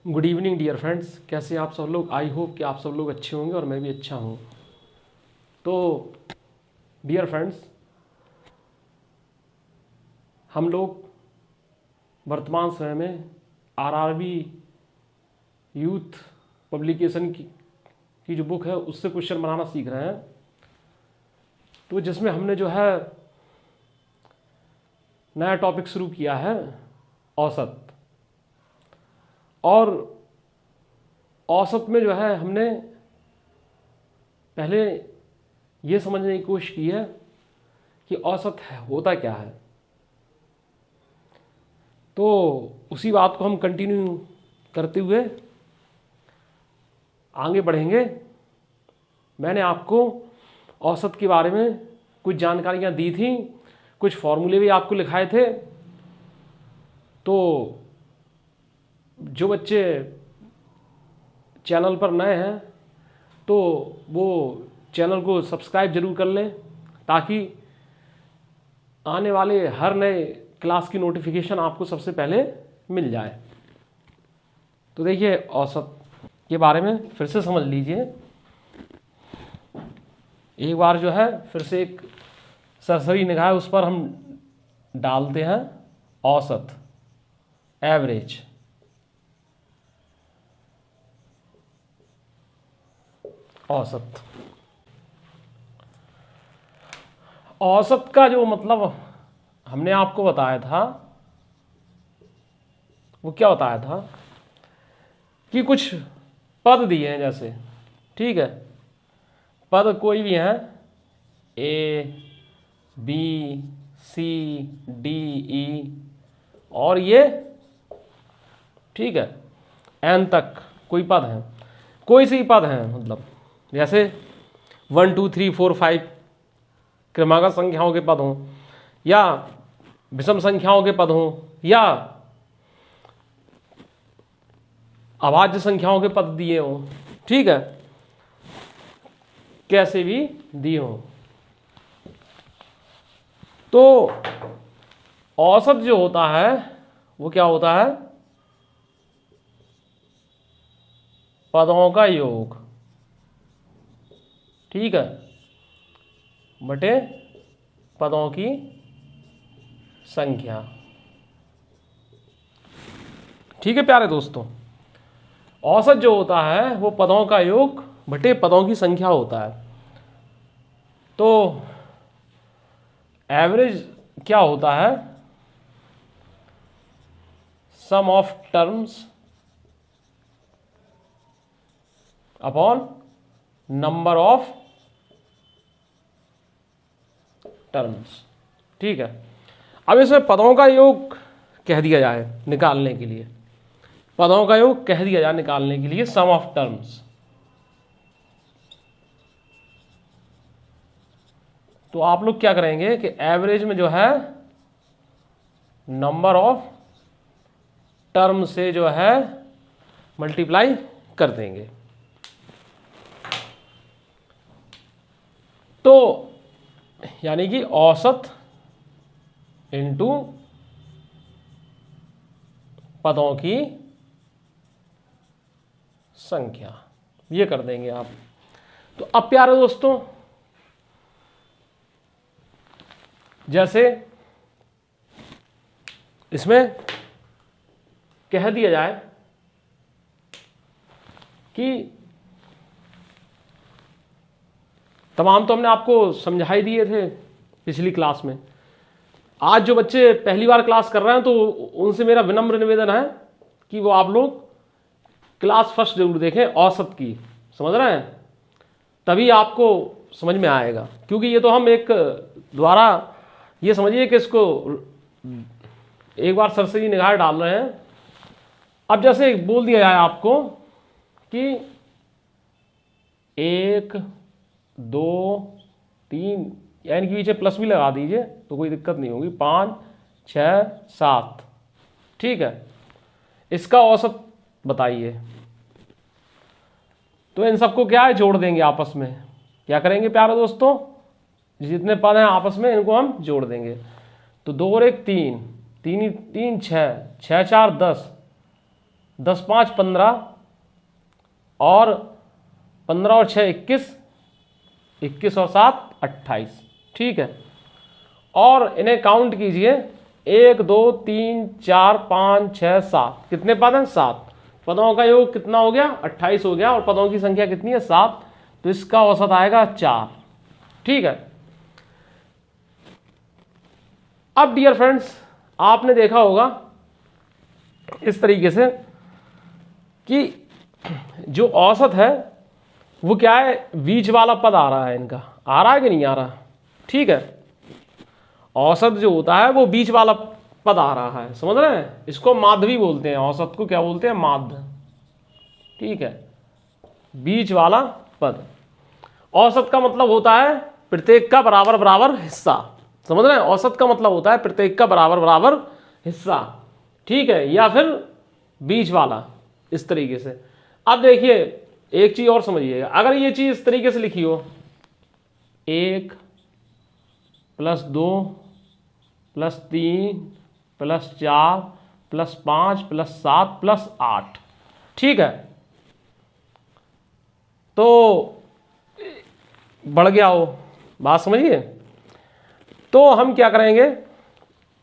Good evening dear friends, कैसे हैं आप सब लोग। आई होप कि आप सब लोग अच्छे होंगे और मैं भी अच्छा हूँ। तो डियर फ्रेंड्स, हम लोग वर्तमान समय में आरआरबी यूथ पब्लिकेशन की जो बुक है उससे क्वेश्चन बनाना सीख रहे हैं। तो जिसमें हमने जो है नया टॉपिक शुरू किया है औसत। और औसत में जो है हमने पहले ये समझने की कोशिश की है कि औसत होता क्या है। तो उसी बात को हम कंटिन्यू करते हुए आगे बढ़ेंगे। मैंने आपको औसत के बारे में कुछ जानकारियाँ दी थी, कुछ फॉर्मूले भी आपको लिखाए थे। तो जो बच्चे चैनल पर नए हैं तो वो चैनल को सब्सक्राइब जरूर कर लें, ताकि आने वाले हर नए क्लास की नोटिफिकेशन आपको सबसे पहले मिल जाए। तो देखिए, औसत के बारे में फिर से समझ लीजिए एक बार। जो है फिर से एक सरसरी निगाह उस पर हम डालते हैं। औसत, एवरेज। औसत, औसत का जो मतलब हमने आपको बताया था वो क्या बताया था कि कुछ पद दिए हैं, जैसे ठीक है, पद कोई भी हैं, A B C D E और ये ठीक है एन तक कोई पद है, कोई से ही पद हैं। मतलब जैसे 1 2 3 4 5 क्रमागत संख्याओं के पद हों, या विषम संख्याओं के पद हों, या अभाज्य संख्याओं के पद दिए हों, ठीक है, कैसे भी दिए हों। तो औसत जो होता है वो क्या होता है? पदों का योग, ठीक है, बटे पदों की संख्या। ठीक है प्यारे दोस्तों, औसत जो होता है वो पदों का योग बटे पदों की संख्या होता है। तो एवरेज क्या होता है? Sum of terms upon number of terms, ठीक है। अब इसमें पदों का योग कह दिया जाए निकालने के लिए, पदों का योग कह दिया जाए निकालने के लिए सम ऑफ टर्म्स। तो आप लोग क्या करेंगे कि एवरेज में जो है नंबर ऑफ टर्म से जो है मल्टीप्लाई कर देंगे। तो यानी कि औसत इनटू पदों की संख्या, ये कर देंगे आप। तो अब प्यारे दोस्तों, जैसे इसमें कह दिया जाए कि तमाम तो हमने आपको समझा ही दिए थे पिछली क्लास में। आज जो बच्चे पहली बार क्लास कर रहे हैं तो उनसे मेरा विनम्र निवेदन है कि वो आप लोग क्लास फर्स्ट जरूर देखें औसत की, समझ रहे हैं, तभी आपको समझ में आएगा। क्योंकि ये तो हम एक द्वारा ये समझिए कि इसको एक बार सरसरी निगाह डाल रहे हैं। अब जैसे बोल दिया जाए आपको कि 1 2 3, या इनके पीछे प्लस भी लगा दीजिए तो कोई दिक्कत नहीं होगी, 5 6 7, ठीक है, इसका औसत बताइए। तो इन सबको क्या है, जोड़ देंगे आपस में। क्या करेंगे प्यारे दोस्तों, जितने पद हैं आपस में इनको हम जोड़ देंगे। तो 2 और 1 3, 3 3 6, 6 4 10, 10 5 15 और 15 और 6 21, 21 और 7 28, ठीक है। और इन्हें काउंट कीजिए, 1 2 3 4 5 6 7, कितने पद हैं? 7। पदों का योग कितना हो गया? 28 हो गया, और पदों की संख्या कितनी है? 7। तो इसका औसत आएगा 4, ठीक है। अब डियर फ्रेंड्स, आपने देखा होगा इस तरीके से कि जो औसत है वो क्या है? बीच वाला पद आ रहा है, इनका आ रहा है कि नहीं आ रहा? ठीक है, औसत जो होता है वो बीच वाला पद आ रहा है, समझ रहे हैं? इसको माध्य भी बोलते हैं, औसत को क्या बोलते हैं? माध्य, ठीक है, बीच वाला पद। औसत का मतलब होता है प्रत्येक का बराबर बराबर हिस्सा, समझ रहे हैं? औसत का मतलब होता है प्रत्येक का बराबर बराबर हिस्सा, ठीक है, या फिर बीच वाला, इस तरीके से। अब देखिए एक चीज और समझिएगा, अगर ये चीज इस तरीके से लिखी हो, 1 + 2 + 3 + 4 + 5 + 7 + 8, ठीक है, तो बढ़ गया हो, बात समझिए। तो हम क्या करेंगे,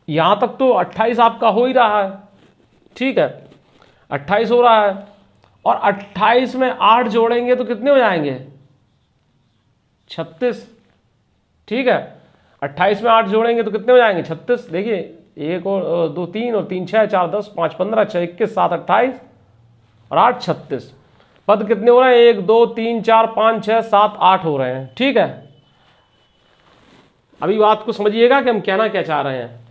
यहां तक तो 28 आपका हो ही रहा है, ठीक है, 28 हो रहा है, और 28 में 8 जोड़ेंगे तो कितने हो जाएंगे? 36, ठीक है, 28 में 8 जोड़ेंगे तो कितने हो जाएंगे? 36। देखिए 1 और 2 3 और 3 6 4 10 5 15 6 21 7 28 और 8 36। पद कितने हो रहे हैं? 1 2 3 4 5 6 7 8 हो रहे हैं, ठीक है। अभी बात को समझिएगा कि हम कहना क्या चाह रहे हैं।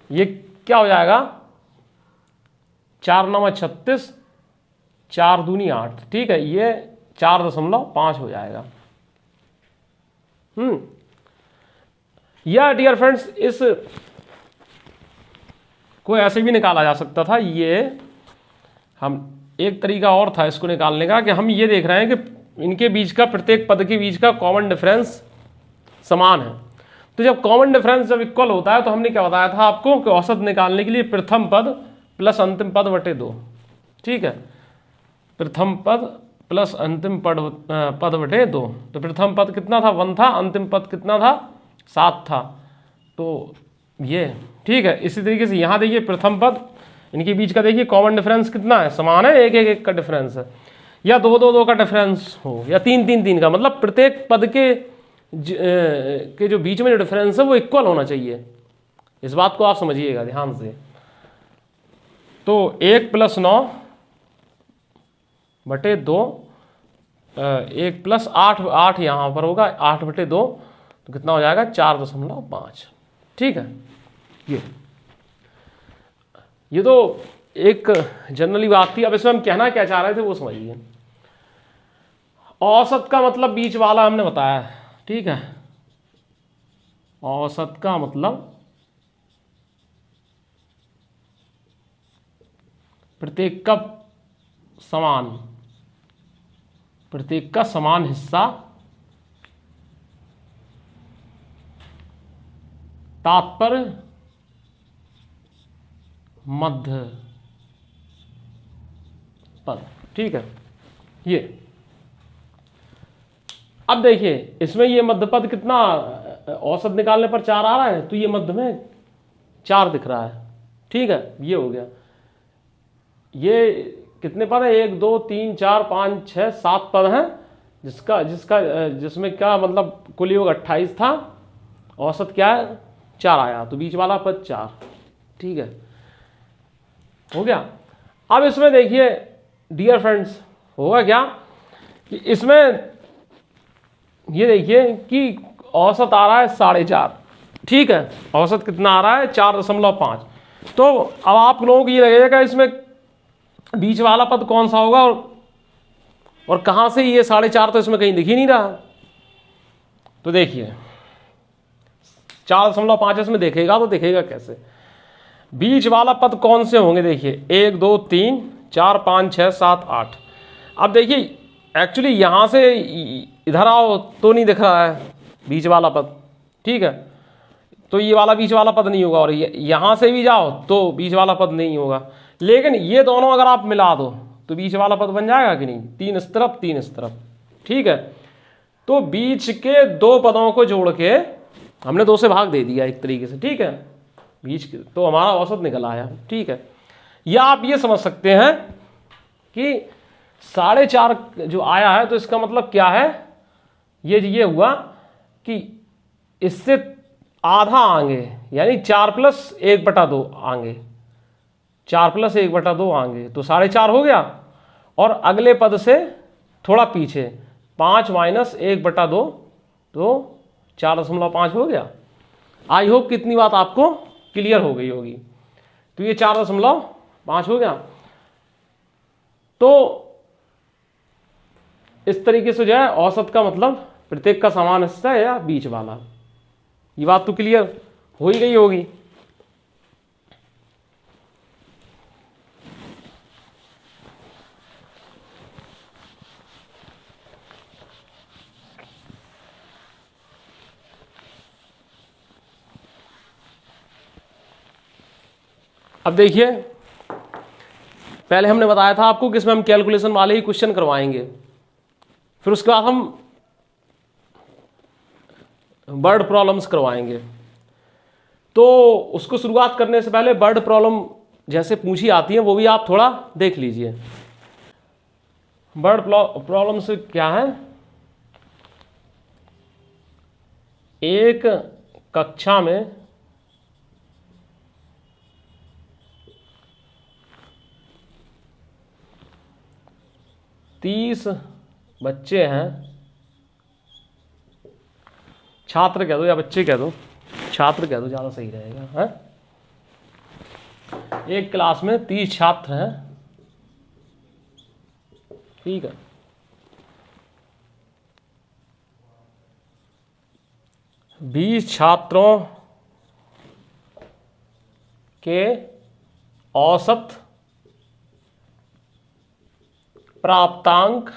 ये क्या हो जाएगा? 4 9 36, 4 दूनी 8, ठीक है, ये 4.5 हो जाएगा। या डियर फ्रेंड्स, इस को ऐसे भी निकाला जा सकता था। ये हम एक तरीका और था इसको निकालने का, कि हम ये देख रहे हैं कि इनके बीच का, प्रत्येक पद के बीच का कॉमन डिफरेंस समान है। तो जब कॉमन डिफरेंस जब इक्वल होता है तो हमने क्या बताया था आपको कि औसत निकालने के लिए प्रथम पद प्लस अंतिम पद बटे 2, ठीक है, प्रथम पद प्लस अंतिम पद बटे 2। तो प्रथम पद कितना था? 1 था, अंतिम पद कितना था? 7 था, तो ये, ठीक है। इसी तरीके से यहाँ देखिए प्रथम पद, इनके बीच का देखिए कॉमन डिफरेंस कितना है? समान है, 1 1 1 का डिफरेंस है, या 2 2 2 का डिफरेंस हो, या 3 3 3 का, मतलब प्रत्येक पद के जो बीच में जो डिफरेंस है वो इक्वल होना चाहिए। इस बात को आप समझिएगा ध्यान से। तो 1 + 9 बटे 2, 1 + 8 8 यहाँ पर होगा, 8 बटे 2, तो कितना हो जाएगा? 4.5, ठीक है। ये तो एक जनरली बात थी। अब इसमें हम कहना क्या चाह रहे थे वो समझिए। औसत का मतलब बीच वाला हमने बताया, ठीक है, औसत का मतलब प्रत्येक का समान हिस्सा, तात्पर्य मध्य पद, ठीक है। ये अब देखिए इसमें ये मध्य पद कितना, औसत निकालने पर 4 आ रहा है, तो ये मध्य में 4 दिख रहा है, ठीक है, ये हो गया। ये कितने पद है? 1 2 3 4 5 6 7 पद हैं, जिसमें क्या मतलब कुल योग 28 था, औसत क्या है? 4 आया, तो बीच वाला पद 4, ठीक है, हो गया। अब इसमें देखिए डियर फ्रेंड्स, होगा क्या कि इसमें ये देखिए कि औसत आ रहा है 4.5, ठीक है, औसत कितना आ रहा है? 4.5। तो अब आप लोगों को ये लगेगा इसमें बीच वाला पद कौन सा होगा, और कहां से ये 4.5, तो इसमें कहीं दिख ही नहीं रहा। तो देखिए 4.5 इसमें देखेगा, तो दिखेगा कैसे? बीच वाला पद कौन से होंगे? देखिए 1 2 3 4 5 6 7 8। अब देखिए एक्चुअली यहां से इधर आओ तो नहीं दिख रहा है बीच वाला पद, ठीक है, तो ये वाला बीच वाला पद नहीं होगा, और यहाँ से भी जाओ तो बीच वाला पद नहीं होगा। लेकिन ये दोनों अगर आप मिला दो तो बीच वाला पद बन जाएगा कि नहीं, 3 इस तरफ 3 इस तरफ, ठीक है। तो बीच के दो पदों को जोड़ के हमने 2 से भाग दे दिया एक तरीके से, ठीक है। बीच के तो हमारा औसत निकल आया, ठीक है। या आप ये समझ सकते हैं कि 4.5 जो आया है तो इसका मतलब क्या है, ये हुआ कि इससे आधा आगे, यानी 4 + 1/2 आगे, 4 + 1/2 आगे, तो 4.5 हो गया। और अगले पद से थोड़ा पीछे 5 - 1/2, तो 4.5 हो गया। आई होप कितनी बात आपको क्लियर हो गई होगी। तो ये 4.5 हो गया। तो इस तरीके से जो है औसत का मतलब प्रत्येक का समान हिस्सा है या बीच वाला। ये बात तो क्लियर हो ही गई होगी। अब देखिए, पहले हमने बताया था आपको कि इसमें हम कैलकुलेशन वाले ही क्वेश्चन करवाएंगे, फिर उसके बाद हम वर्ड प्रॉब्लम्स करवाएंगे। तो उसको शुरुआत करने से पहले वर्ड प्रॉब्लम जैसे पूछी आती है वो भी आप थोड़ा देख लीजिए। वर्ड प्रॉब्लम से क्या है, एक कक्षा में 30 बच्चे हैं, छात्र कह दो या बच्चे कह दो, छात्र कह दो ज़्यादा सही रहेगा, है। एक क्लास में 30 छात्र हैं, ठीक है। बीस छात्रों के औसत प्राप्तांक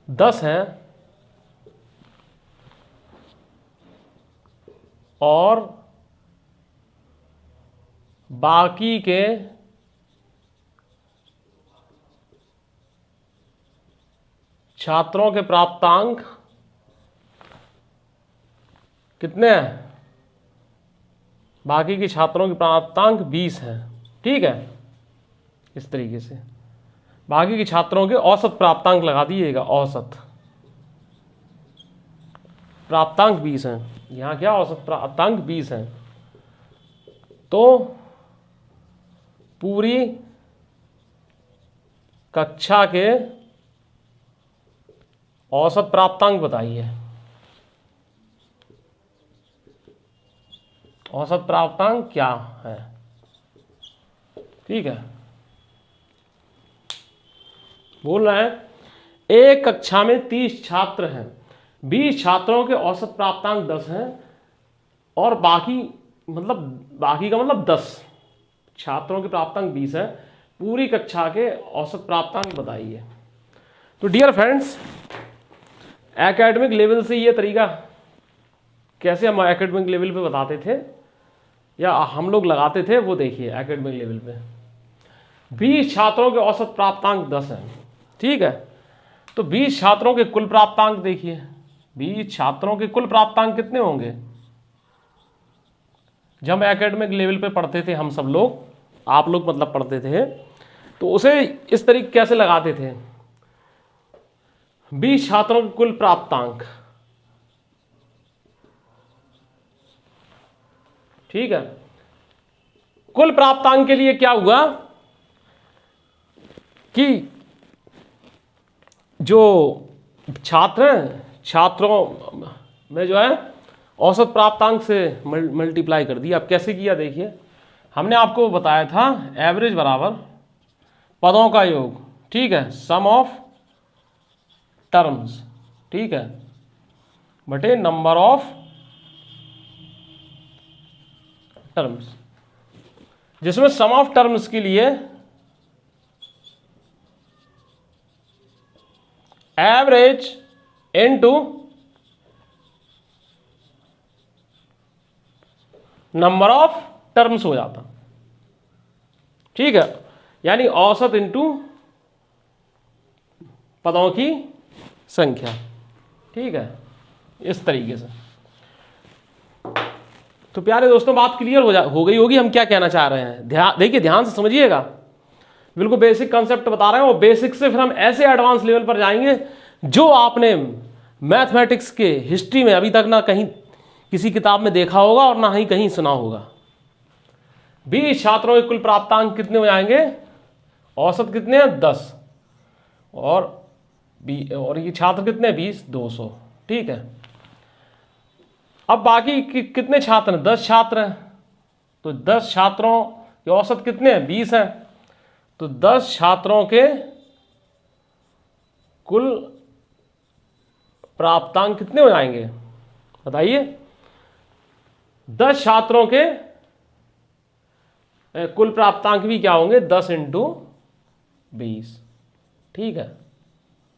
10 है और बाकी के छात्रों के प्राप्तांक कितने हैं, बाकी के छात्रों के प्राप्तांक 20 हैं, ठीक है। इस तरीके से बाकी के छात्रों के औसत प्राप्तांक लगा दीजिएगा, औसत प्राप्तांक 20 हैं, यहाँ क्या औसत प्राप्तांक 20 हैं। तो पूरी कक्षा के औसत प्राप्तांक बताइए, औसत प्राप्तांक क्या है, ठीक है। बोल रहे हैं एक कक्षा में 30 छात्र हैं, 20 छात्रों के औसत प्राप्तांक 10 हैं और बाकी का मतलब 10 छात्रों के प्राप्तांक 20 है, पूरी कक्षा के औसत प्राप्तांक बताइए। तो डियर फ्रेंड्स, एकेडमिक लेवल से ये तरीका कैसे हम एकेडमिक लेवल पे बताते थे या हम लोग लगाते थे वो देखिए। एकेडमिक लेवल पे 20 छात्रों के औसत प्राप्तांक 10 हैं, ठीक है। तो 20 छात्रों के कुल प्राप्तांक देखिए, 20 छात्रों के कुल प्राप्तांक कितने होंगे। जब हम एकेडमिक लेवल पे पढ़ते थे हम सब लोग, आप लोग मतलब पढ़ते थे, तो उसे इस तरीके कैसे लगाते थे, 20 छात्रों के कुल प्राप्तांक, ठीक है। कुल प्राप्तांक के लिए क्या हुआ कि जो छात्र हैं, छात्रों में जो है औसत प्राप्तांक से मल्टीप्लाई कर दिया। अब कैसे किया देखिए, हमने आपको बताया था एवरेज बराबर पदों का योग, ठीक है, सम ऑफ टर्म्स, ठीक है, बटे नंबर ऑफ टर्म्स, जिसमें सम ऑफ टर्म्स के लिए average into number of terms हो जाता। ठीक है, यानी औसत इंटू पदों की संख्या। ठीक है, इस तरीके से। तो प्यारे दोस्तों, बात क्लियर हो गई होगी हम क्या कहना चाह रहे हैं। देखिए, ध्यान से समझिएगा, बिल्कुल बेसिक कॉन्सेप्ट बता रहे हैं, और बेसिक से फिर हम ऐसे एडवांस लेवल पर जाएंगे जो आपने मैथमेटिक्स के हिस्ट्री में अभी तक ना कहीं किसी किताब में देखा होगा और ना ही कहीं सुना होगा। 20 छात्रों के कुल प्राप्तांक कितने हो जाएंगे? औसत कितने हैं? 10, और ये छात्र कितने? 20, 200। ठीक है, अब बाकी कितने छात्र हैं? 10 छात्र हैं, तो 10 छात्रों के औसत कितने हैं? 20 हैं। तो 10 छात्रों के कुल प्राप्तांक कितने हो जाएंगे बताइए? 10 छात्रों के कुल प्राप्तांक भी क्या होंगे? 10 इंटू 20। ठीक है,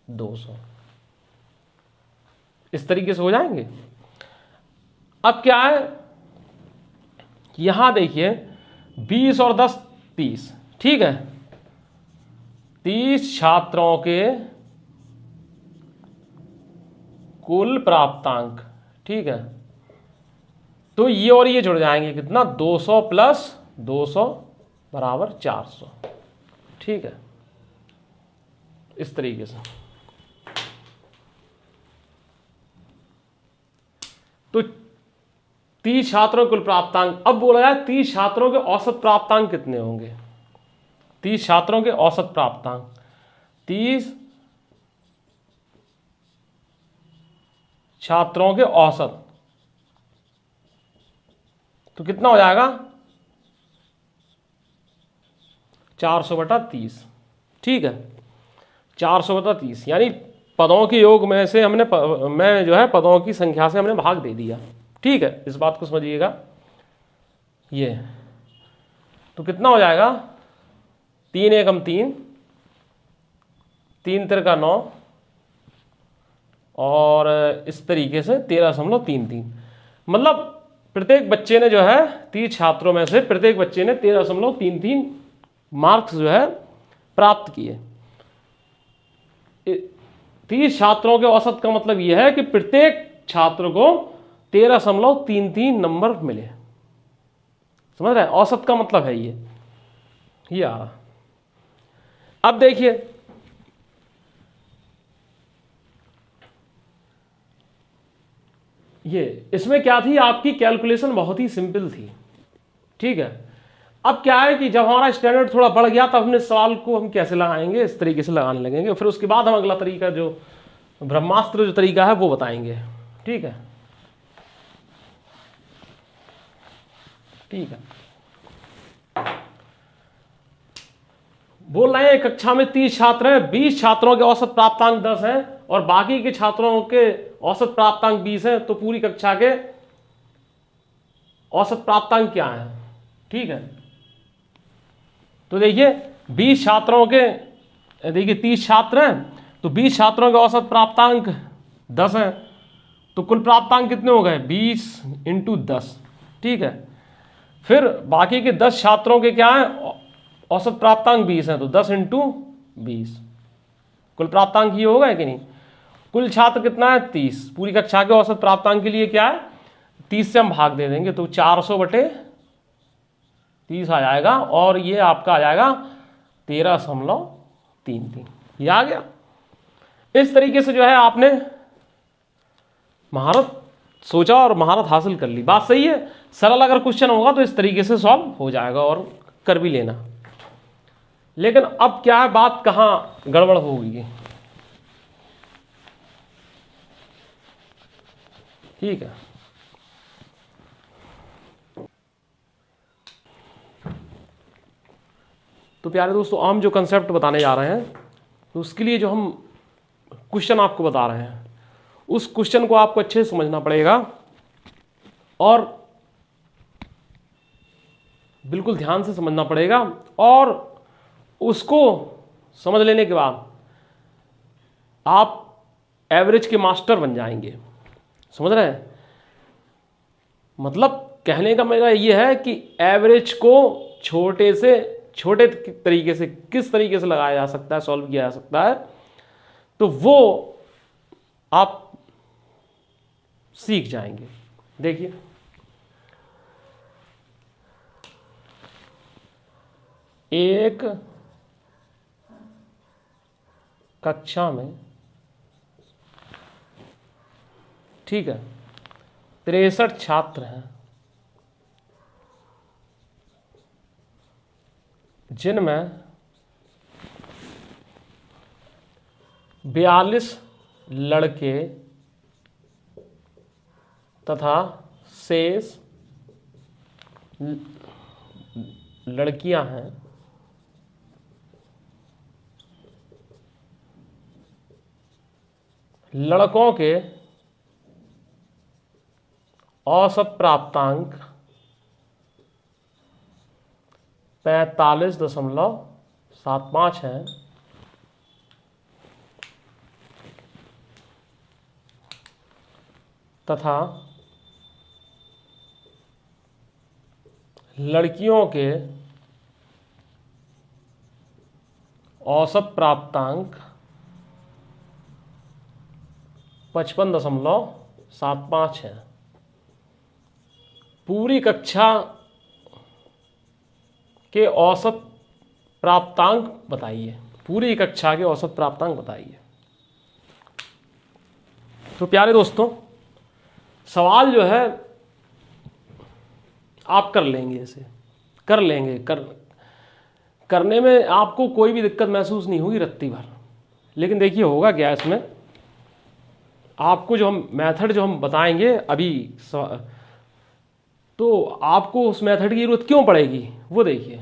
200। इस तरीके से हो जाएंगे। अब क्या है, यहां देखिए 20 और 10 30। ठीक है, 30 छात्रों के कुल प्राप्तांक। ठीक है, तो ये और ये जुड़ जाएंगे, कितना? 200 प्लस 200 बराबर 400। ठीक है, इस तरीके से। तो 30 छात्रों के कुल प्राप्तांक। अब बोला जाए 30 छात्रों के औसत प्राप्तांक कितने होंगे? 30 छात्रों के औसत प्राप्तांक, 30 छात्रों के औसत, तो कितना हो जाएगा? 400/30। ठीक है, 400/30, यानी पदों के योग में से मैं जो है पदों की संख्या से हमने भाग दे दिया। ठीक है, इस बात को समझिएगा। ये तो कितना हो जाएगा? 3 एकम 3, 3 तिरका 9, और इस तरीके से 13.33। मतलब प्रत्येक बच्चे ने जो है 30 छात्रों में से प्रत्येक बच्चे ने 13.33 मार्क्स जो है प्राप्त किए। 30 छात्रों के औसत का मतलब यह है कि प्रत्येक छात्र को 13.33 नंबर मिले। समझ रहे हैं? औसत का मतलब है ये आ रहा। अब देखिए, ये इसमें क्या थी, आपकी कैलकुलेशन बहुत ही सिंपल थी। ठीक है, अब क्या है कि जब हमारा स्टैंडर्ड थोड़ा बढ़ गया तब हमने सवाल को हम कैसे लगाएंगे, इस तरीके से लगाने लगेंगे। फिर उसके बाद हम अगला तरीका, जो ब्रह्मास्त्र जो तरीका है, वो बताएंगे। ठीक है, ठीक है। बोल रहे हैं कक्षा में 30 छात्र हैं, 20 छात्रों के औसत प्राप्तांक 10 हैं और बाकी के छात्रों के औसत प्राप्तांक 20 हैं, तो पूरी कक्षा के औसत प्राप्तांक क्या है? ठीक है, तो देखिए 20 छात्रों के, देखिए 30 छात्र हैं, तो 20 छात्रों के औसत प्राप्तांक 10 हैं, तो कुल प्राप्तांक कितने हो गए? 20 इंटू 10। ठीक है, फिर बाकी के 10 छात्रों के क्या है? औसत प्राप्तांक 20 हैं, तो 10 इंटू 20। कुल प्राप्तांक ये होगा कि नहीं? कुल छात्र कितना है? 30। पूरी कक्षा के औसत प्राप्तांक के लिए क्या है? 30 से हम भाग दे देंगे, तो 400/30 आ जाएगा, और ये आपका आ जाएगा 13.33। ये आ गया। इस तरीके से जो है आपने महारत सोचा और महारत हासिल कर ली। बात सही है। सरल अगर क्वेश्चन होगा तो इस तरीके से सॉल्व हो जाएगा और कर भी लेना। लेकिन अब क्या है, बात कहां गड़बड़ होगी? ठीक है, तो प्यारे दोस्तों, हम जो कंसेप्ट बताने जा रहे हैं, तो उसके लिए जो हम क्वेश्चन आपको बता रहे हैं, उस क्वेश्चन को आपको अच्छे से समझना पड़ेगा और बिल्कुल ध्यान से समझना पड़ेगा, और उसको समझ लेने के बाद आप एवरेज के मास्टर बन जाएंगे। समझ रहे हैं? मतलब कहने का मेरा ये है कि एवरेज को छोटे से छोटे तरीके से किस तरीके से लगाया जा सकता है, सॉल्व किया जा सकता है, तो वो आप सीख जाएंगे। देखिए एक कक्षा में, ठीक है, 63 छात्र हैं जिनमें 42 लड़के तथा शेष लड़कियां हैं। लड़कों के औसत प्राप्तांक 45.75 हैं तथा लड़कियों के औसत प्राप्तांक 55.75 है। पूरी कक्षा के औसत प्राप्तांक बताइए, पूरी कक्षा के औसत प्राप्तांक बताइए। तो प्यारे दोस्तों, सवाल जो है आप कर लेंगे, इसे कर लेंगे, करने में आपको कोई भी दिक्कत महसूस नहीं होगी रत्ती भर। लेकिन देखिए होगा क्या इसमें, आपको जो हम मेथड जो हम बताएंगे अभी, तो आपको उस मेथड की जरूरत क्यों पड़ेगी वो देखिए।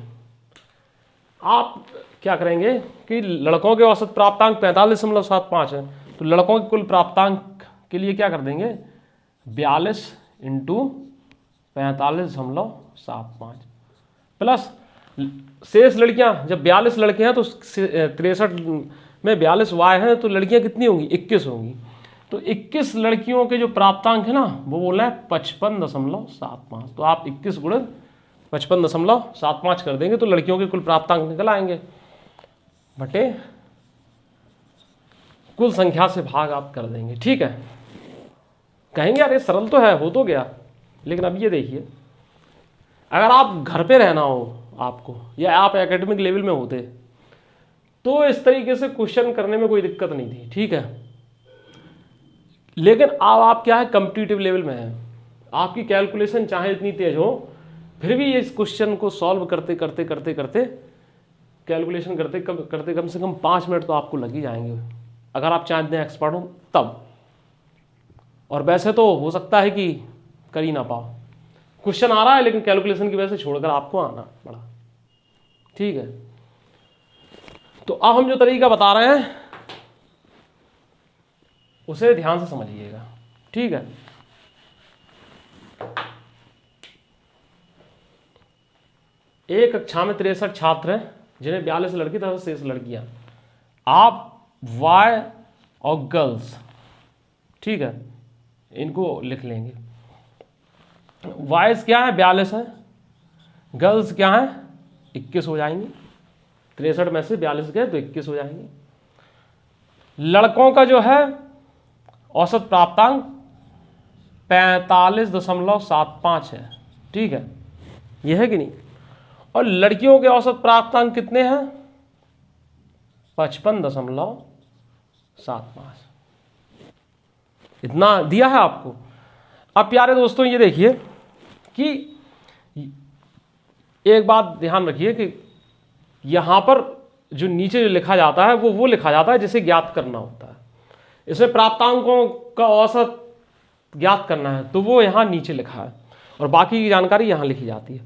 आप क्या करेंगे कि लड़कों के औसत प्राप्तांक 45.75 है, तो लड़कों के कुल प्राप्तांक के लिए क्या कर देंगे, 42 इंटू 45.75 प्लस शेष लड़कियां, जब 42 लड़के हैं तो 63 में 42 वाई हैं, तो लड़कियां कितनी होंगी, 21 होंगी। तो 21 लड़कियों के जो प्राप्तांक है ना, वो बोला है 55.75। तो आप 21 गुणे 55.75 कर देंगे तो लड़कियों के कुल प्राप्तांक निकल आएंगे, बटे कुल संख्या से भाग आप कर देंगे। ठीक है, कहेंगे यार ये सरल तो है, हो तो गया। लेकिन अब ये देखिए, अगर आप घर पे रहना हो आपको, या आप एकेडमिक लेवल में होते, तो इस तरीके से क्वेश्चन करने में कोई दिक्कत नहीं थी। ठीक है, लेकिन अब आप क्या है, कॉम्पिटिटिव लेवल में है, आपकी कैलकुलेशन चाहे इतनी तेज हो, फिर भी इस क्वेश्चन को सॉल्व करते करते करते करते कैलकुलेशन करते करते कम से कम 5 मिनट तो आपको लग ही जाएंगे, अगर आप चाहते हैं एक्सपर्ट हो तब। और वैसे तो हो सकता है कि कर ही ना पाओ, क्वेश्चन आ रहा है लेकिन कैलकुलेशन की वजह से छोड़कर आपको आना पड़ा। ठीक है, तो अब हम जो तरीका बता रहे हैं उसे ध्यान से समझिएगा। ठीक है, एक कक्षा में 63 छात्र हैं जिन्हें 42 लड़के तथा शेष लड़कियां। आप बॉय और गर्ल्स, ठीक है, इनको लिख लेंगे। बॉयज क्या है, 42 है, गर्ल्स क्या है, 21 हो जाएंगी। 63 में से 42 गए तो 21 हो जाएंगे। लड़कों का जो है औसत प्राप्तांक 45.75 है। ठीक है, यह है कि नहीं। और लड़कियों के औसत प्राप्तांक कितने हैं, 55.75। इतना दिया है आपको। अब प्यारे दोस्तों ये देखिए कि एक बात ध्यान रखिए कि यहां पर जो नीचे जो लिखा जाता है वो लिखा जाता है जिसे ज्ञात करना होता है। इसमें प्राप्तांकों का औसत ज्ञात करना है तो वो यहां नीचे लिखा है और बाकी की जानकारी यहां लिखी जाती है।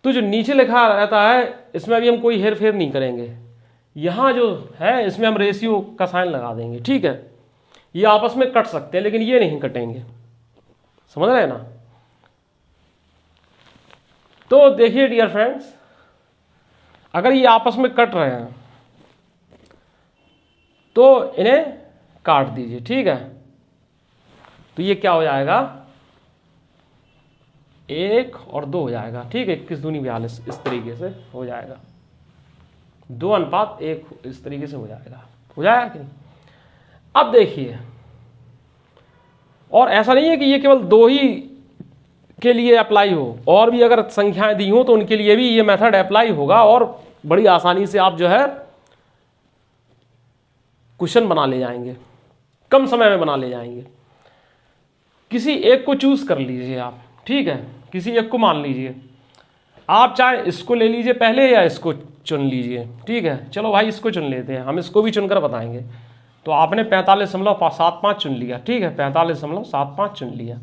तो जो नीचे लिखा रहता है इसमें अभी हम कोई हेर फेर नहीं करेंगे। यहां जो है इसमें हम रेशियो का साइन लगा देंगे। ठीक है, ये आपस में कट सकते हैं लेकिन ये नहीं कटेंगे, समझ रहे हैं ना। तो देखिए डियर फ्रेंड्स, अगर ये आपस में कट रहे हैं तो इन्हें काट दीजिए। ठीक है, तो ये क्या हो जाएगा, 1 और 2 हो जाएगा, ठीक है, 21 दूनी 42 इस तरीके से हो जाएगा, 2:1 इस तरीके से हो जाएगा कि नहीं। अब देखिए, और ऐसा नहीं है कि ये केवल 2 ही के लिए अप्लाई हो, और भी अगर संख्याएं दी हो तो उनके लिए भी ये मेथड अप्लाई होगा और बड़ी आसानी से आप जो है क्वेश्चन बना ले जाएंगे, कम समय में बना ले जाएंगे। किसी एक को चूज कर लीजिए आप, ठीक है, किसी एक को मान लीजिए, आप चाहे इसको ले लीजिए पहले या इसको चुन लीजिए, ठीक है, चलो भाई इसको चुन लेते हैं, हम इसको भी चुनकर बताएंगे। तो आपने 45.75 चुन लिया, ठीक है, 45.75 चुन लिया,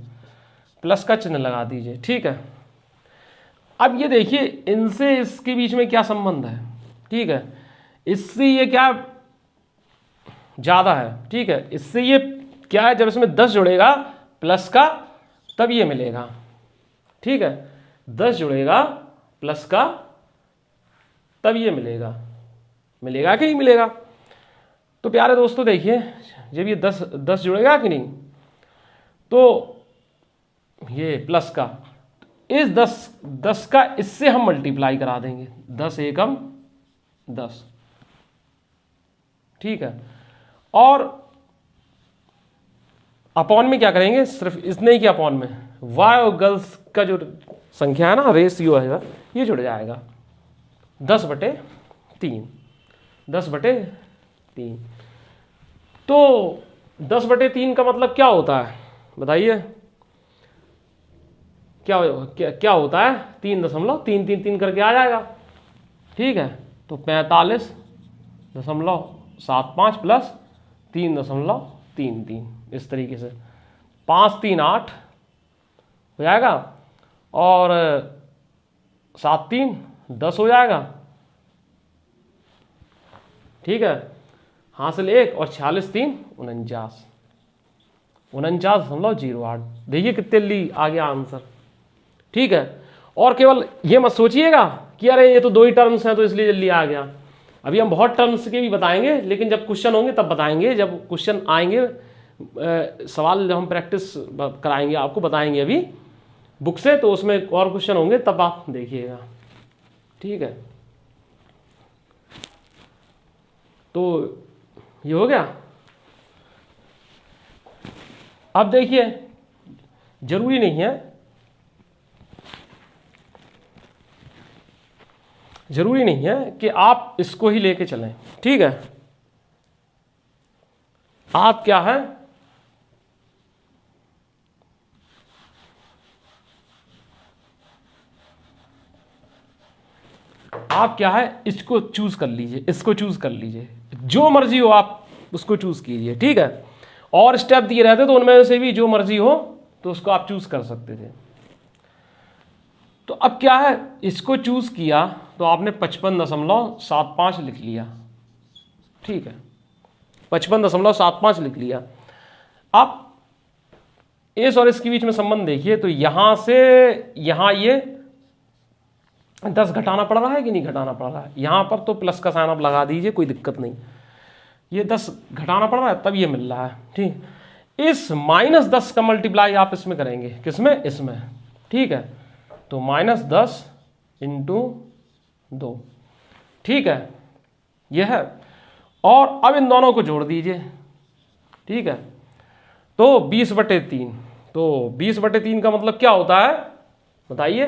प्लस का चिन्ह लगा दीजिए, ठीक है। अब ये देखिए इनसे इसके बीच में क्या संबंध है, ठीक है, इससे ये क्या ज़्यादा है, ठीक है, इससे ये क्या है, जब इसमें 10 जुड़ेगा प्लस का तब ये मिलेगा, ठीक है, 10 जुड़ेगा प्लस का तब ये मिलेगा कि नहीं मिलेगा। तो प्यारे दोस्तों देखिए, जब ये 10 जुड़ेगा कि नहीं, तो ये प्लस का इस 10 का इससे हम मल्टीप्लाई करा देंगे, 10 एकम 10, ठीक है, और अपॉन में क्या करेंगे, सिर्फ इतने ही के अपॉन में वाई और गर्ल्स का जो संख्या है ना, रेशियो है, ये जुड़ जाएगा 10/3, 10/3। तो 10/3 का मतलब क्या होता है बताइए, क्या होता है, 3.333 करके आ जाएगा, ठीक है। तो 45.75 प्लस 3.33 इस तरीके से 5×3 = 8 हो जाएगा, और 7×3 = 10 हो जाएगा, ठीक है, हासिल 1 और 46×3 = 49, 49.08। देखिए कितने ली आ गया आंसर, ठीक है। और केवल ये मत सोचिएगा कि अरे ये तो 2 ही टर्म्स हैं तो इसलिए जल्दी आ गया, अभी हम बहुत टर्म्स के भी बताएंगे, लेकिन जब क्वेश्चन होंगे तब बताएंगे, जब क्वेश्चन आएंगे, सवाल जब हम प्रैक्टिस कराएंगे आपको बताएंगे अभी बुक से, तो उसमें और क्वेश्चन होंगे तब आप देखिएगा, ठीक है। तो ये हो गया। अब देखिए जरूरी नहीं है कि आप इसको ही लेके चलें, ठीक है। आप क्या है, इसको चूज कर लीजिए, इसको चूज कर लीजिए, जो मर्जी हो आप उसको चूज कीजिए, ठीक है। और स्टेप दिए रहते तो उनमें से भी जो मर्जी हो तो उसको आप चूज कर सकते थे। तो अब क्या है, इसको चूज किया तो आपने 55.75 लिख लिया, ठीक है, 55.75 लिख लिया। अब इस और इसके बीच में संबंध देखिए, तो यहां से यहां ये 10 घटाना पड़ रहा है कि नहीं घटाना पड़ रहा है, यहां पर तो प्लस का साइन आप लगा दीजिए, कोई दिक्कत नहीं, ये 10 घटाना पड़ रहा है तब ये मिल रहा है, ठीक। इस -10 का मल्टीप्लाई आप इसमें करेंगे, किसमें, इसमें, ठीक है। तो -10 × 2, ठीक है, यह है। और अब इन दोनों को जोड़ दीजिए, ठीक है। तो 20/3, तो 20/3 का मतलब क्या होता है बताइए,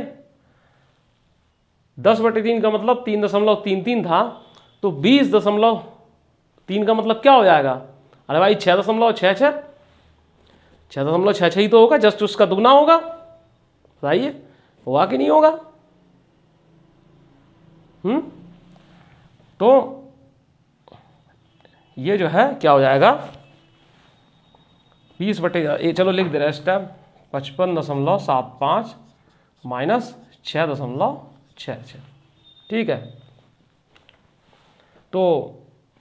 10/3 का मतलब 3.33 था, तो 20.3 का मतलब क्या हो जाएगा, अरे भाई 6.66 ही तो होगा, जस्ट उसका दुगना होगा, बताइए होगा कि नहीं होगा। तो ये जो है क्या हो जाएगा, 20/, चलो लिख दे रहे स्टेप, 55.75 - 6.66, ठीक है। तो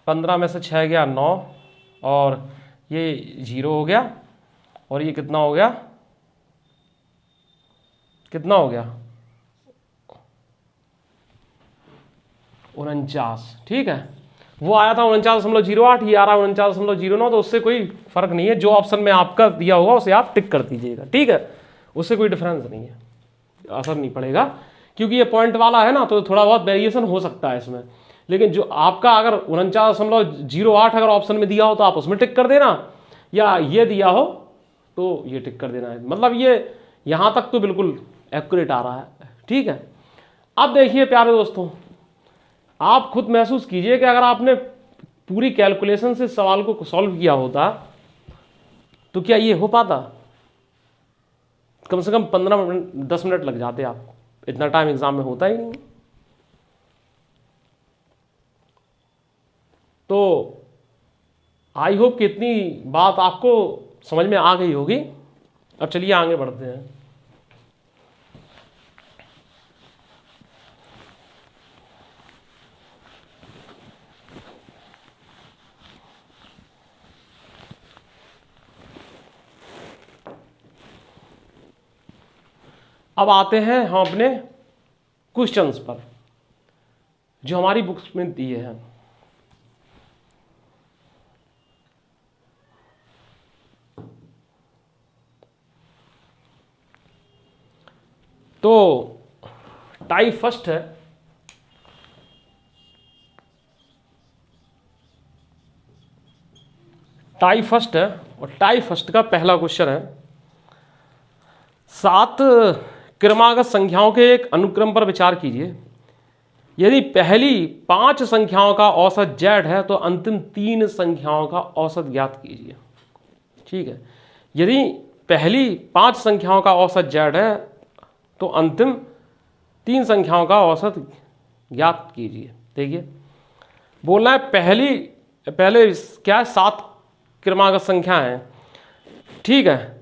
15 में से 6 गया 9, और ये 0 हो गया, और ये कितना हो गया, 49, ठीक है। वो आया था 49.08, ये आ रहा है 49.09, तो उससे कोई फर्क नहीं है, जो ऑप्शन में आपका दिया होगा उसे आप टिक कर दीजिएगा, ठीक है, उससे कोई डिफरेंस नहीं है, असर नहीं पड़ेगा, क्योंकि ये पॉइंट वाला है ना, तो थोड़ा बहुत वेरिएशन हो सकता है इसमें। लेकिन जो आपका अगर 49.08 अगर ऑप्शन में दिया हो तो आप उसमें टिक कर देना, या ये दिया हो तो ये टिक कर देना है। मतलब ये यहाँ तक तो बिल्कुल एक्यूरेट आ रहा है, ठीक है। अब देखिए प्यारे दोस्तों, आप खुद महसूस कीजिए कि अगर आपने पूरी कैलकुलेशन से सवाल को सॉल्व किया होता तो क्या ये हो पाता? कम से कम 15 मिनट 10 मिनट लग जाते आपको, इतना टाइम एग्जाम में होता ही नहीं। तो आई होप कि इतनी बात आपको समझ में आ गई होगी। अब चलिए आगे बढ़ते हैं। अब आते हैं हम अपने क्वेश्चंस पर जो हमारी बुक्स में दिए हैं। तो टाइप फर्स्ट है, टाइप फर्स्ट है, और टाइप फर्स्ट का पहला क्वेश्चन है, 7 क्रमागत संख्याओं के एक अनुक्रम पर विचार कीजिए। यदि पहली 5 संख्याओं का औसत z है तो अंतिम 3 संख्याओं का औसत ज्ञात कीजिए। ठीक है, यदि पहली 5 संख्याओं का औसत z है तो अंतिम 3 संख्याओं का औसत ज्ञात कीजिए। देखिए बोलना है पहले क्या है, 7 क्रमागत संख्या है, ठीक है,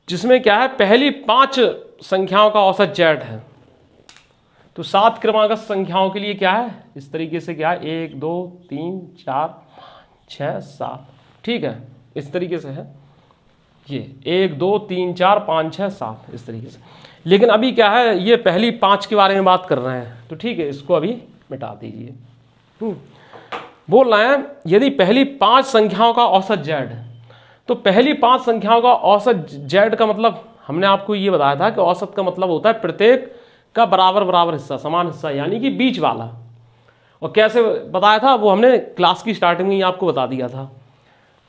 जिसमें क्या है पहली 5 संख्याओं का औसत z है। तो 7 क्रमागत संख्याओं के लिए क्या है, इस तरीके से क्या है, 1 2 3 4 5 6 7, ठीक है, इस तरीके से है ये 1 2 3 4 5 6 7 इस तरीके से। लेकिन अभी क्या है, ये पहली 5 के बारे में बात कर रहे हैं, तो ठीक है, इसको अभी मिटा दीजिए। बोल रहे हैं यदि पहली 5 संख्याओं का औसत z है, तो पहली 5 संख्याओं का औसत z का मतलब हमने आपको ये बताया था कि औसत का मतलब होता है प्रत्येक का बराबर बराबर हिस्सा, समान हिस्सा, यानी कि बीच वाला। और कैसे बताया था वो हमने क्लास की स्टार्टिंग में ही आपको बता दिया था।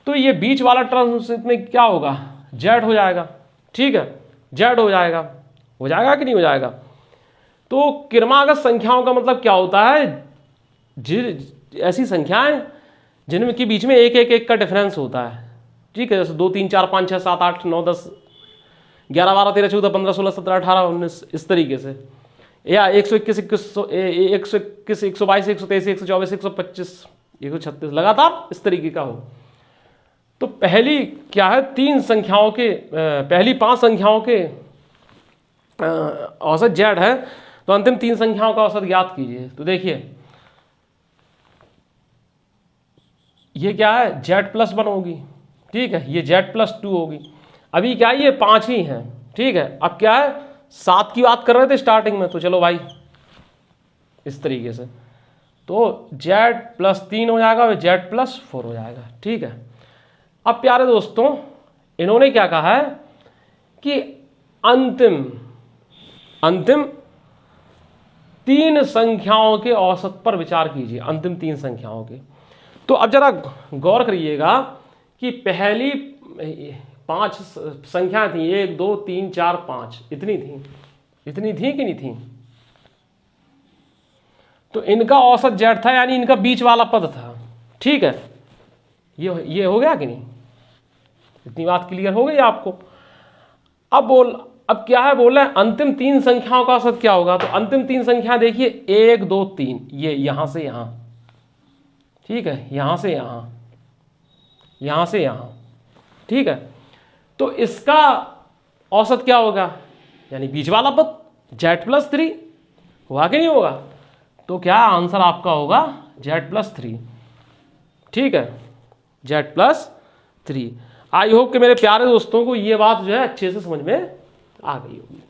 तो ये बीच वाला टर्म में क्या होगा, z हो जाएगा, ठीक है, z हो जाएगा कि नहीं हो जाएगा। तो क्रमागत संख्याओं का मतलब क्या होता है, ऐसी संख्याएं जिनमें के बीच में एक का डिफरेंस होता है, ठीक है, जैसे 2 3 4 5 6 7 8 9 10 11 12 13 14 15 16 17 18 19 इस तरीके से, या 121 121 122 123 124 125 136 लगातार इस तरीके का हो। तो पहली क्या है, 3 संख्याओं के पहली 5 संख्याओं के औसत z है, तो अंतिम 3 संख्याओं का औसत ज्ञात कीजिए। तो देखिए ये क्या है, z+1 होगी, ठीक है, ये z+2 होगी। अभी क्या है, ये 5 ही हैं, ठीक है। अब क्या है, 7 की बात कर रहे थे स्टार्टिंग में, तो चलो भाई इस तरीके से, तो z+3 हो जाएगा और z+4 हो जाएगा, ठीक है। अब प्यारे दोस्तों इन्होंने क्या कहा है कि अंतिम 3 संख्याओं के औसत पर विचार कीजिए, अंतिम 3 संख्याओं के। तो अब जरा गौर करिएगा कि पहली 5 संख्या थी, 1 2 3 4 5, इतनी थी कि नहीं थी। तो इनका औसत z था, यानी इनका बीच वाला पद था, ठीक है, ये हो गया कि नहीं, इतनी बात क्लियर हो गई आपको। अब क्या है, बोल रहे हैं अंतिम 3 संख्याओं का औसत क्या होगा। तो अंतिम 3 संख्या देखिए 1 2 3, ये यहां से यहां, ठीक है, यहां से यहां, यहां से यहां, ठीक है। तो इसका औसत क्या होगा, यानी बीच वाला पद z+3 हुआ कि नहीं होगा। तो क्या आंसर आपका होगा z+3, ठीक है, z+3। आई होप कि मेरे प्यारे दोस्तों को ये बात जो है अच्छे से समझ में आ गई होगी।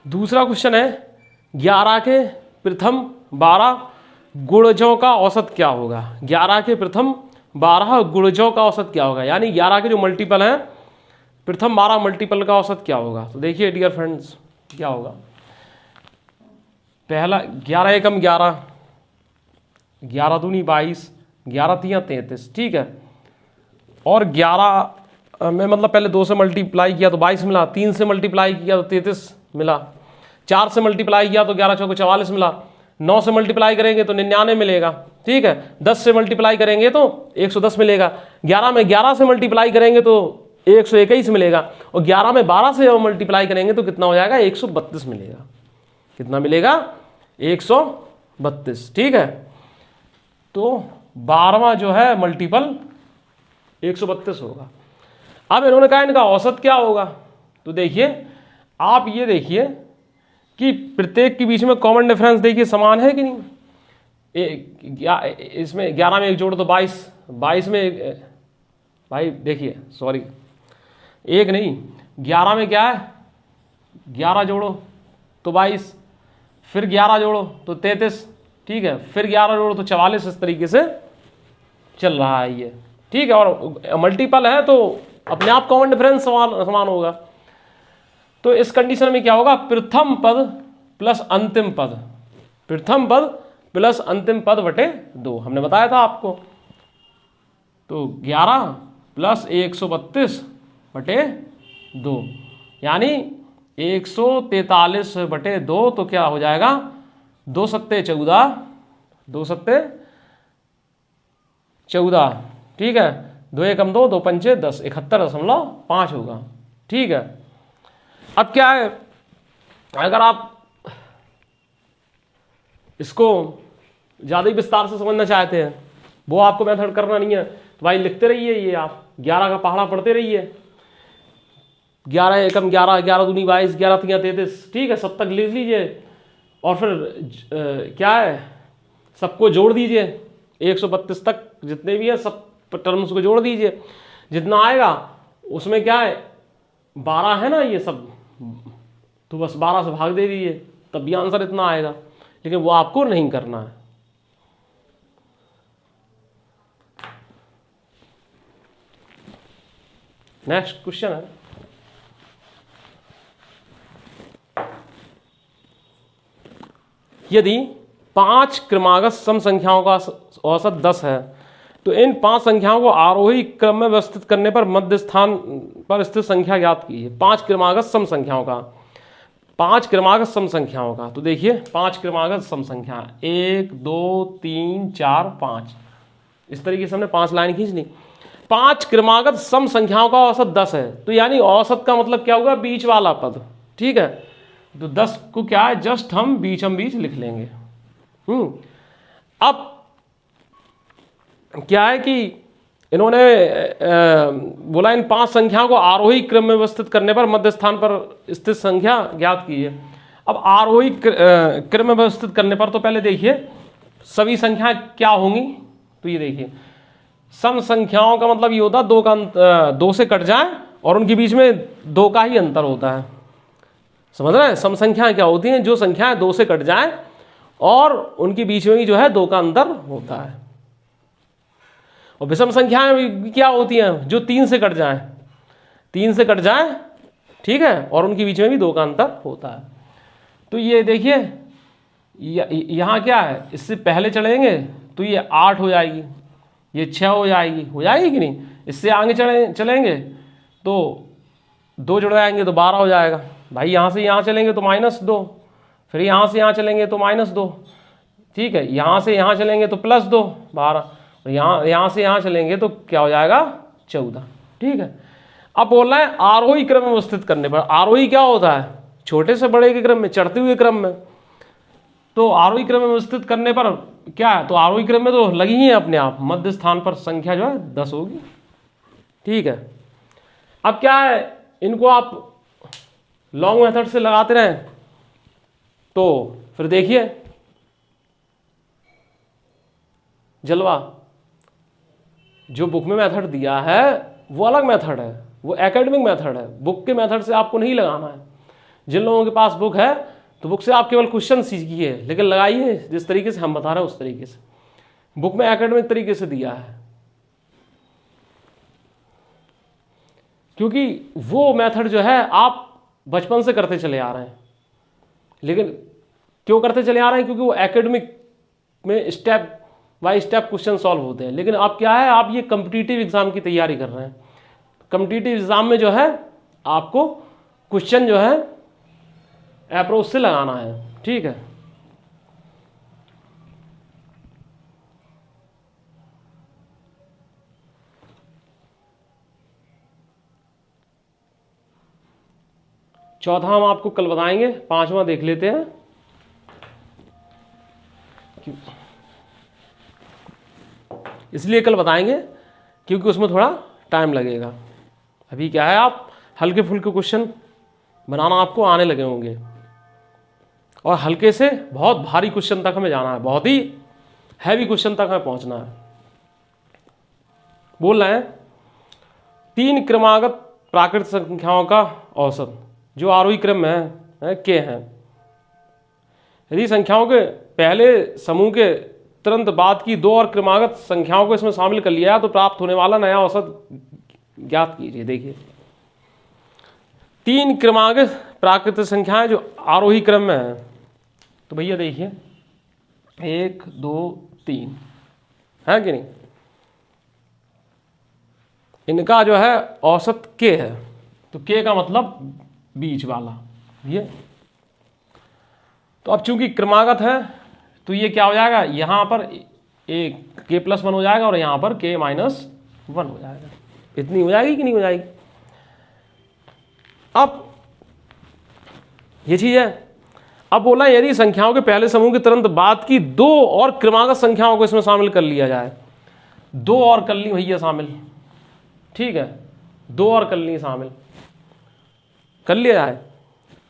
दूसरा क्वेश्चन है 11 के प्रथम 12 गुणजों का औसत क्या होगा। 11 के प्रथम 12 गुणजों का औसत क्या होगा, यानी 11 के जो मल्टीपल हैं प्रथम 12 मल्टीपल का औसत क्या होगा। तो देखिए डियर फ्रेंड्स क्या होगा। पहला 11 एकम 11, 11 दूनी 22, 11 तियां 33, ठीक है। और 11 में मतलब पहले 2 से मल्टीप्लाई किया तो 22 मिला, 3 से मल्टीप्लाई किया तो 33 मिला, 4 से मल्टीप्लाई किया तो 11 चौके 44 मिला, 9 से मल्टीप्लाई करेंगे तो 99 मिलेगा, ठीक है। 10 से मल्टीप्लाई करेंगे तो 110 मिलेगा, 11 में 11 से मल्टीप्लाई करेंगे तो 121 मिलेगा, और 11 में 12 से मल्टीप्लाई करेंगे तो कितना हो जाएगा 132 मिलेगा। कितना मिलेगा 132, ठीक है। तो 12वां जो है मल्टीपल 132 होगा। अब इन्होंने कहा इनका औसत क्या होगा। तो देखिए आप ये देखिए कि प्रत्येक के बीच में कॉमन डिफरेंस देखिए समान है कि नहीं। इसमें 11 में एक जोड़ तो 22, 22 में एक, भाई देखिए सॉरी एक नहीं 11 में क्या है 11 जोड़ो तो 22, फिर 11 जोड़ो तो 33, ठीक है, फिर 11 जोड़ो तो 44, इस तरीके से चल रहा है ये, ठीक है। और मल्टीपल है तो अपने आप कॉमन डिफरेंस समान होगा। तो इस कंडीशन में क्या होगा, प्रथम पद प्लस अंतिम पद, प्रथम पद प्लस अंतिम पद बटे 2, हमने बताया था आपको। तो 11 प्लस 132 बटे 2 यानी 143 बटे 2, तो क्या हो जाएगा 2 सत्ते 14, 2 सत्ते 14, ठीक है, 2 एकम 2, 2 पंचे 10, 71.5 होगा, ठीक है। अब क्या है, अगर आप इसको ज़्यादा ही विस्तार से समझना चाहते हैं, वो आपको मेथड करना नहीं है, तो भाई लिखते रहिए, ये आप 11 का पहाड़ा पढ़ते रहिए, 11 एकम 11, 11 दूनी 22, 11 तियां 33, ठीक है, सब तक लिख लीजिए। और फिर क्या है, सबको जोड़ दीजिए 132 तक जितने भी है सब टर्म्स को जोड़ दीजिए, जितना आएगा उसमें क्या है 12 है ना ये सब, तो बस 12 से भाग दे दीजिए, तब भी आंसर इतना आएगा, लेकिन वो आपको नहीं करना है। नेक्स्ट क्वेश्चन है, यदि 5 क्रमागत सम संख्याओं का औसत 10 है तो इन 5 संख्याओं को आरोही क्रम में व्यवस्थित करने पर मध्य स्थान पर स्थित संख्या ज्ञात कीजिए। 5 क्रमागत सम संख्याओं का, 5 क्रमागत सम संख्याओं का, तो देखिए 5 क्रमागत सम संख्या 1 2 3 4 5, इस तरीके से हमने 5 लाइन खींच ली। 5 क्रमागत सम संख्याओं का औसत 10 है, तो यानी औसत का मतलब क्या होगा, बीच वाला पद, ठीक है। तो 10 को क्या है जस्ट हम बीच लिख लेंगे। अब क्या है कि इन्होंने बोला इन 5 संख्याओं को आरोही क्रम में व्यवस्थित करने पर मध्य स्थान पर स्थित संख्या ज्ञात कीजिए। अब आरोही क्रम में व्यवस्थित करने पर तो पहले देखिए सभी संख्याएं क्या होंगी, तो ये देखिए सम संख्याओं का मतलब ये होता है 2 से कट जाए और उनके बीच में 2 का ही अंतर होता है, समझ रहे हैं। सम संख्याएं क्या होती हैं, जो संख्याएं 2 से कट जाएं और उनके बीच में भी जो है 2 का अंतर होता है। और विषम संख्याएं क्या होती हैं, जो 3 से कट जाएं, 3 से कट जाएं, ठीक है, और उनके बीच में भी 2 का अंतर होता है। तो ये देखिए यहाँ क्या है, इससे पहले चलेंगे तो ये 8 हो जाएगी, ये 6 हो जाएगी कि नहीं। इससे आगे चलेंगे तो 2 जुड़ जाएंगे तो 12 हो जाएगा। भाई यहाँ से यहाँ चलेंगे तो -2, फिर यहाँ से यहाँ चलेंगे तो -2, ठीक है, यहाँ से यहाँ चलेंगे तो +2 12, और यहाँ से यहाँ चलेंगे तो क्या हो जाएगा 14, ठीक है। अब बोल रहा है आरोही क्रम में व्यवस्थित करने पर, आरोही क्या होता है, छोटे से बड़े के क्रम में, चढ़ते हुए क्रम में। तो आरोही क्रम में व्यवस्थित करने पर क्या है, तो आरोही क्रम में तो लगी ही है अपने आप, मध्य स्थान पर संख्या जो है 10 होगी, ठीक है। अब क्या है, इनको आप लॉन्ग मेथड से लगाते रहें तो फिर देखिए जलवा, जो बुक में मेथड दिया है वो अलग मेथड है, वो एकेडमिक मेथड है, बुक के मेथड से आपको नहीं लगाना है। जिन लोगों के पास बुक है तो बुक से आप केवल क्वेश्चन सीखिए, लेकिन लगाइए जिस तरीके से हम बता रहे हैं उस तरीके से। बुक में एकेडमिक तरीके से दिया है, क्योंकि वो मेथड जो है आप बचपन से करते चले आ रहे हैं। लेकिन क्यों करते चले आ रहे हैं? क्योंकि वो एकेडमिक में step by step question solve होते हैं। लेकिन अब क्या है, आप ये कॉम्पिटिटिव एग्जाम की तैयारी कर रहे हैं। कॉम्पिटिटिव एग्जाम में जो है आपको क्वेश्चन जो है अप्रोच से लगाना है, ठीक है। चौथा हम आपको कल बताएंगे, पांचवा देख लेते हैं। इसलिए कल बताएंगे क्योंकि उसमें थोड़ा टाइम लगेगा। अभी क्या है, आप हल्के फुल्के क्वेश्चन बनाना आपको आने लगे होंगे, और हल्के से बहुत भारी क्वेश्चन तक हमें जाना है, बहुत ही हैवी क्वेश्चन तक हमें पहुंचना है। बोल रहे हैं 3 क्रमागत प्राकृत संख्याओं का औसत जो आरोही क्रम में है के हैं। यदि संख्याओं के पहले समूह के तुरंत बाद की 2 और क्रमागत संख्याओं को इसमें शामिल कर लिया तो प्राप्त होने वाला नया औसत ज्ञात कीजिए। देखिए 3 क्रमागत प्राकृतिक संख्याएं जो आरोही क्रम में है, तो भैया देखिए 1 2 3 है कि नहीं, इनका जो है औसत के है। तो के का मतलब बीच वाला ये। तो अब चूंकि क्रमागत है तो ये क्या हो जाएगा, यहां पर एक के प्लस 1 हो जाएगा और यहां पर के माइनस 1 हो जाएगा। इतनी हो जाएगी कि नहीं हो जाएगी? अब ये चीज है। अब बोला यदि संख्याओं के पहले समूह के तुरंत बाद की 2 और क्रमागत संख्याओं को इसमें शामिल कर लिया जाए, 2 और कर ली भैया शामिल, ठीक है, 2 और कर ली शामिल कर लिया जाए,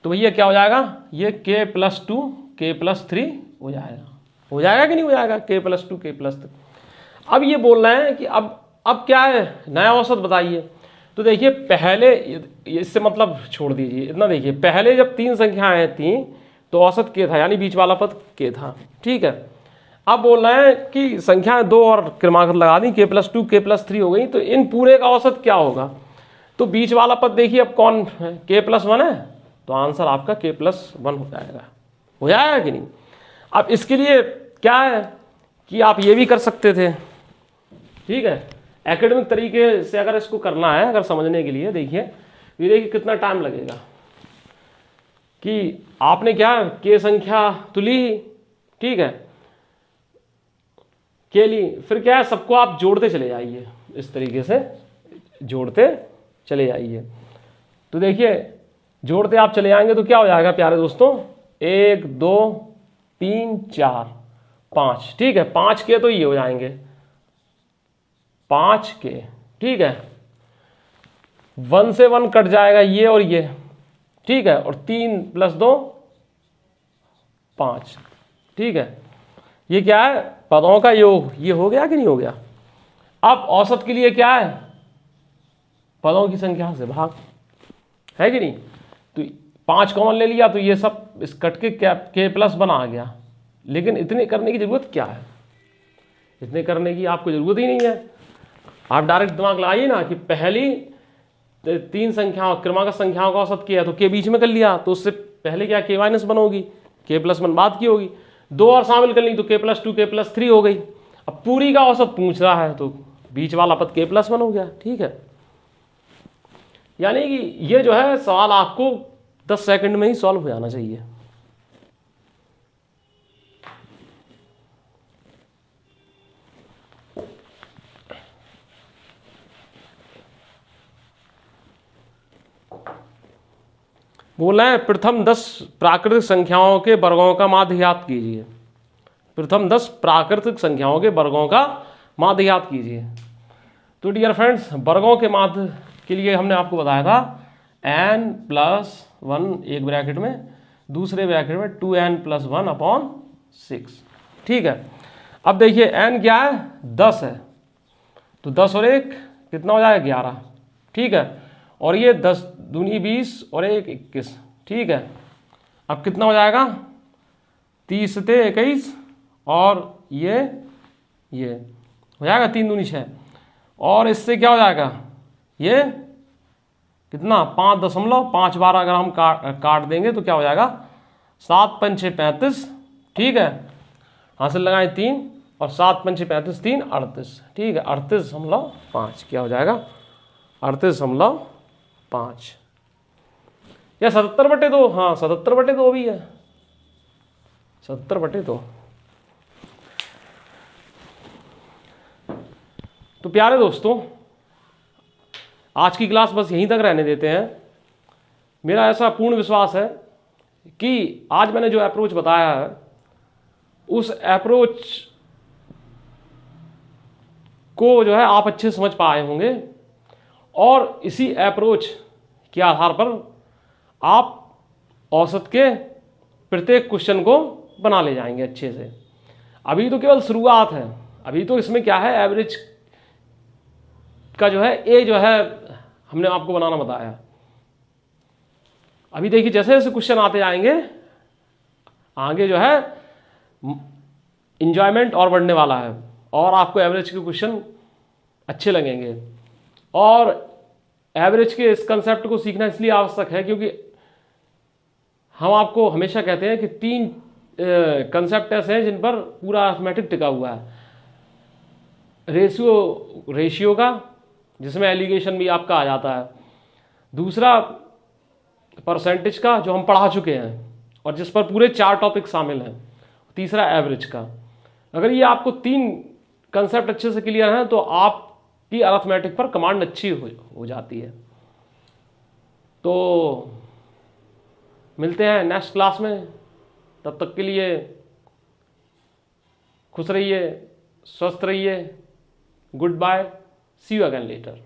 तो भैया क्या हो जाएगा, ये k प्लस 2 k प्लस 3 हो जाएगा कि नहीं हो जाएगा, k प्लस 2 k प्लस 3। अब ये बोल रहे हैं कि अब क्या है, नया औसत बताइए। तो देखिए पहले इससे मतलब छोड़ दीजिए, इतना देखिए, पहले जब 3 संख्याएं थी तो औसत k था, यानी बीच वाला पद k था, ठीक है। अब बोल रहे हैं कि संख्याएं 2 और क्रमागत लगा दी, k प्लस 2 k प्लस 3 हो गई, तो इन पूरे का औसत क्या होगा। तो बीच वाला पद देखिए अब कौन है, k प्लस 1 है, तो आंसर आपका k प्लस 1 हो जाएगा कि नहीं। अब इसके लिए क्या है कि आप ये भी कर सकते थे, ठीक है, एकेडमिक तरीके से अगर इसको करना है, अगर समझने के लिए देखिए, ये देखिए कितना टाइम लगेगा कि आपने क्या k संख्या तो ली, ठीक है, के ली, फिर क्या है सबको आप जोड़ते चले जाइए, इस तरीके से जोड़ते चले जाइए। तो देखिए जोड़ते आप चले जाएंगे तो क्या हो जाएगा प्यारे दोस्तों, 1 2 3 4 5, ठीक है, 5 के तो ये हो जाएंगे 5 के, ठीक है, 1 से 1 कट जाएगा ये और ये, ठीक है, और 3 प्लस 2 5, ठीक है, ये क्या है पदों का योग, ये हो गया कि नहीं हो गया। अब औसत के लिए क्या है, पदों की संख्या से भाग, है कि नहीं। तो 5 कॉमन ले लिया तो ये सब इस कट के के प्लस 1 आ गया। लेकिन इतने करने की जरूरत क्या है, इतने करने की आपको जरूरत ही नहीं है। आप डायरेक्ट दिमाग लगाइए ना कि पहली 3 संख्याओं क्रमागत संख्याओं का औसत किया है तो के बीच में कर लिया, तो उससे पहले क्या k माइनस 1 होगी, k प्लस 1 बाद की होगी, 2 और शामिल कर ली तो k प्लस 2 k प्लस 3 हो गई। अब पूरी का औसत पूछ रहा है तो बीच वाला पद k प्लस 1 हो गया, ठीक है। यानी कि ये जो है सवाल आपको 10 सेकंड में ही सॉल्व हो जाना चाहिए। बोला है प्रथम 10 प्राकृतिक संख्याओं के वर्गों का माध्य ज्ञात कीजिए। प्रथम 10 प्राकृतिक संख्याओं के वर्गों का माध्य ज्ञात कीजिए। तो डियर फ्रेंड्स, वर्गों के माध्य के लिए हमने आपको बताया था n प्लस 1 एक ब्रैकेट में, दूसरे ब्रैकेट में 2n प्लस 1 अपॉन 6, ठीक है। अब देखिए n क्या है, 10 है, तो 10 और 1 कितना हो जाएगा 11, ठीक है, और ये 10 दूनी 20 और 1 21, ठीक है। अब कितना हो जाएगा, 30 से 21 और ये हो जाएगा 3 दूनी 6, और इससे क्या हो जाएगा, ये कितना 5.5 अगर हम काट देंगे तो क्या हो जाएगा 7 5 6 35, ठीक है। हासिल लगाएं 3 और 7 5 6 35 3 38, ठीक है। 38.5 क्या हो जाएगा 38.5 या 77/2, हाँ 77/2 भी है, 77/2। तो प्यारे दोस्तों, आज की क्लास बस यहीं तक रहने देते हैं। मेरा ऐसा पूर्ण विश्वास है कि आज मैंने जो अप्रोच बताया है उस अप्रोच को जो है आप अच्छे से समझ पाए होंगे, और इसी अप्रोच के आधार पर आप औसत के प्रत्येक क्वेश्चन को बना ले जाएंगे अच्छे से। अभी तो केवल शुरुआत है, अभी तो इसमें क्या है, एवरेज का जो है ए जो है हमने आपको बनाना बताया। अभी देखिए जैसे जैसे क्वेश्चन आते जाएंगे आगे जो है इंजॉयमेंट और बढ़ने वाला है, और आपको एवरेज के क्वेश्चन अच्छे लगेंगे। और एवरेज के इस कंसेप्ट को सीखना इसलिए आवश्यक है क्योंकि हम आपको हमेशा कहते हैं कि 3 कंसेप्ट ऐसे हैं जिन पर पूरा अर्थमेटिक टिका हुआ है। रेशियो का, जिसमें एलिगेशन भी आपका आ जाता है। दूसरा परसेंटेज का, जो हम पढ़ा चुके हैं और जिस पर पूरे 4 टॉपिक शामिल हैं। तीसरा एवरेज का। अगर ये आपको 3 कंसेप्ट अच्छे से क्लियर हैं तो आपकी अरिथमेटिक पर कमांड अच्छी हो जाती है। तो मिलते हैं नेक्स्ट क्लास में, तब तक के लिए खुश रहिए, स्वस्थ रहिए, good bye, see you again letter.